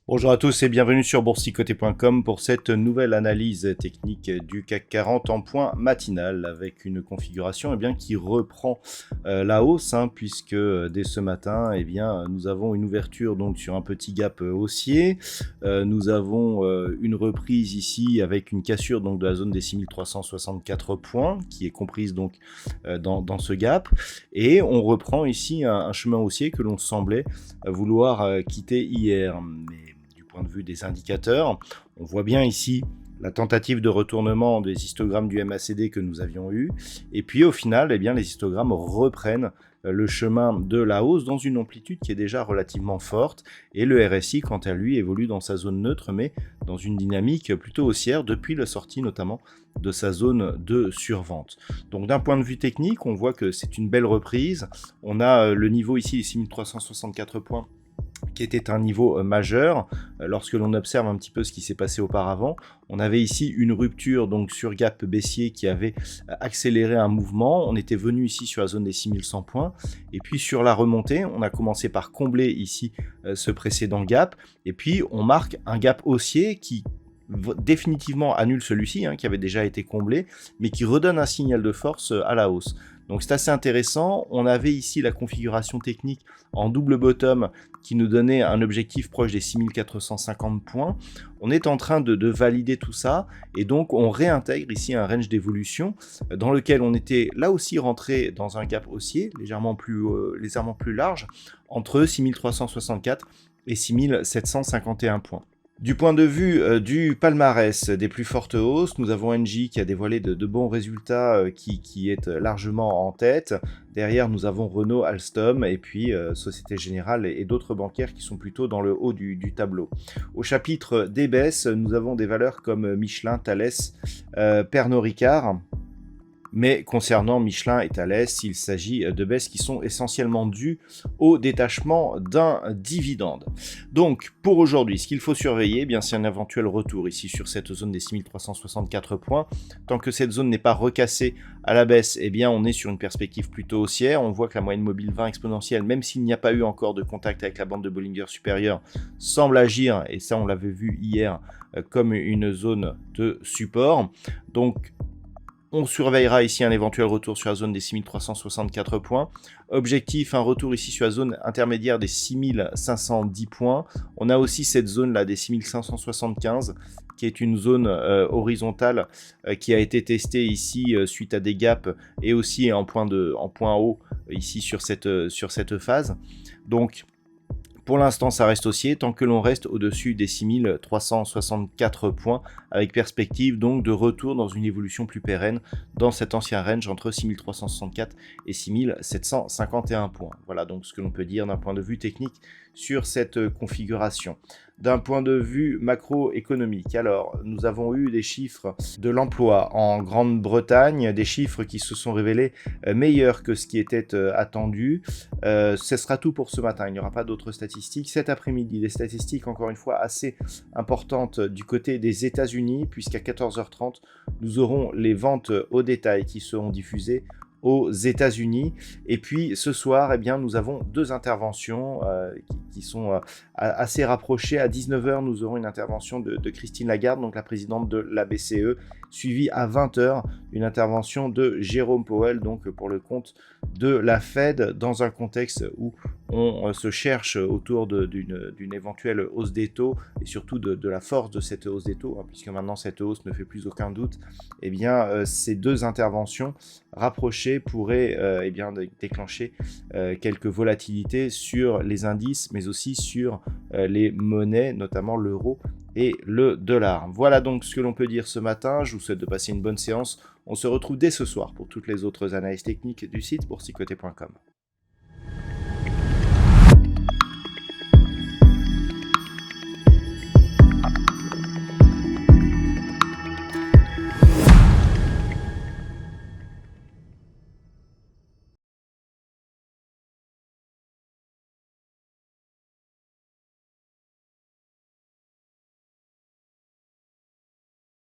Bonjour à tous et bienvenue sur boursicoté.com pour cette nouvelle analyse technique du CAC 40 en point matinal avec une configuration qui reprend la hausse puisque dès ce matin nous avons une ouverture donc sur un petit gap haussier. Nous avons une reprise ici avec une cassure donc de la zone des 6364 points qui est comprise donc dans ce gap, et on reprend ici un chemin haussier que l'on semblait vouloir quitter hier. Mais de vue des indicateurs, on voit bien ici la tentative de retournement des histogrammes du MACD que nous avions eu, et puis au final les histogrammes reprennent le chemin de la hausse dans une amplitude qui est déjà relativement forte, et le RSI quant à lui évolue dans sa zone neutre mais dans une dynamique plutôt haussière depuis la sortie notamment de sa zone de survente. Donc d'un point de vue technique, on voit que c'est une belle reprise. On a le niveau ici des 6364 points qui était un niveau majeur. Lorsque l'on observe un petit peu ce qui s'est passé auparavant, on avait ici une rupture donc sur gap baissier qui avait accéléré un mouvement. On était venu ici sur la zone des 6100 points, et puis sur la remontée, on a commencé par combler ici ce précédent gap, et puis on marque un gap haussier qui définitivement annule celui-ci qui avait déjà été comblé, mais qui redonne un signal de force à la hausse. Donc c'est assez intéressant. On avait ici la configuration technique en double bottom qui nous donnait un objectif proche des 6450 points. On est en train de valider tout ça, et donc on réintègre ici un range d'évolution dans lequel on était là aussi rentré dans un gap haussier légèrement plus large entre 6364 et 6751 points. Du point de vue du palmarès des plus fortes hausses, nous avons Engie qui a dévoilé de bons résultats, qui est largement en tête. Derrière, nous avons Renault, Alstom et puis Société Générale et d'autres bancaires qui sont plutôt dans le haut du tableau. Au chapitre des baisses, nous avons des valeurs comme Michelin, Thales, Pernod Ricard. Mais concernant Michelin et Thales, il s'agit de baisses qui sont essentiellement dues au détachement d'un dividende. Donc pour aujourd'hui, ce qu'il faut surveiller, c'est un éventuel retour ici sur cette zone des 6364 points. Tant que cette zone n'est pas recassée à la baisse, on est sur une perspective plutôt haussière. On voit que la moyenne mobile 20 exponentielle, même s'il n'y a pas eu encore de contact avec la bande de Bollinger supérieure, semble agir, et ça on l'avait vu hier, comme une zone de support. Donc on surveillera ici un éventuel retour sur la zone des 6364 points. Objectif, un retour ici sur la zone intermédiaire des 6510 points. On a aussi cette zone-là des 6575, qui est une zone horizontale qui a été testée ici suite à des gaps et aussi en point haut ici sur cette phase. Donc, pour l'instant, ça reste haussier tant que l'on reste au-dessus des 6364 points, avec perspective donc de retour dans une évolution plus pérenne dans cet ancien range entre 6364 et 6751 points. Voilà donc ce que l'on peut dire d'un point de vue technique sur cette configuration. D'un point de vue macroéconomique, alors nous avons eu des chiffres de l'emploi en Grande-Bretagne, des chiffres qui se sont révélés meilleurs que ce qui était attendu. Ce sera tout pour ce matin, il n'y aura pas d'autres statistiques. Cet après-midi, des statistiques encore une fois assez importantes du côté des États-Unis, puisqu'à 14h30, nous aurons les ventes au détail qui seront diffusées aux États-Unis. Et puis ce soir, nous avons deux interventions qui sont assez rapprochées. À 19h, nous aurons une intervention de Christine Lagarde, donc la présidente de la BCE, suivie à 20h d'une intervention de Jérôme Powell, donc pour le compte de la Fed, dans un contexte où on se cherche autour d'une éventuelle hausse des taux, et surtout de la force de cette hausse des taux, puisque maintenant cette hausse ne fait plus aucun doute. Ces deux interventions rapprochées pourraient déclencher quelques volatilités sur les indices, mais aussi sur les monnaies, notamment l'euro et le dollar. Voilà donc ce que l'on peut dire ce matin. Je vous souhaite de passer une bonne séance. On se retrouve dès ce soir pour toutes les autres analyses techniques du site boursicoté.com.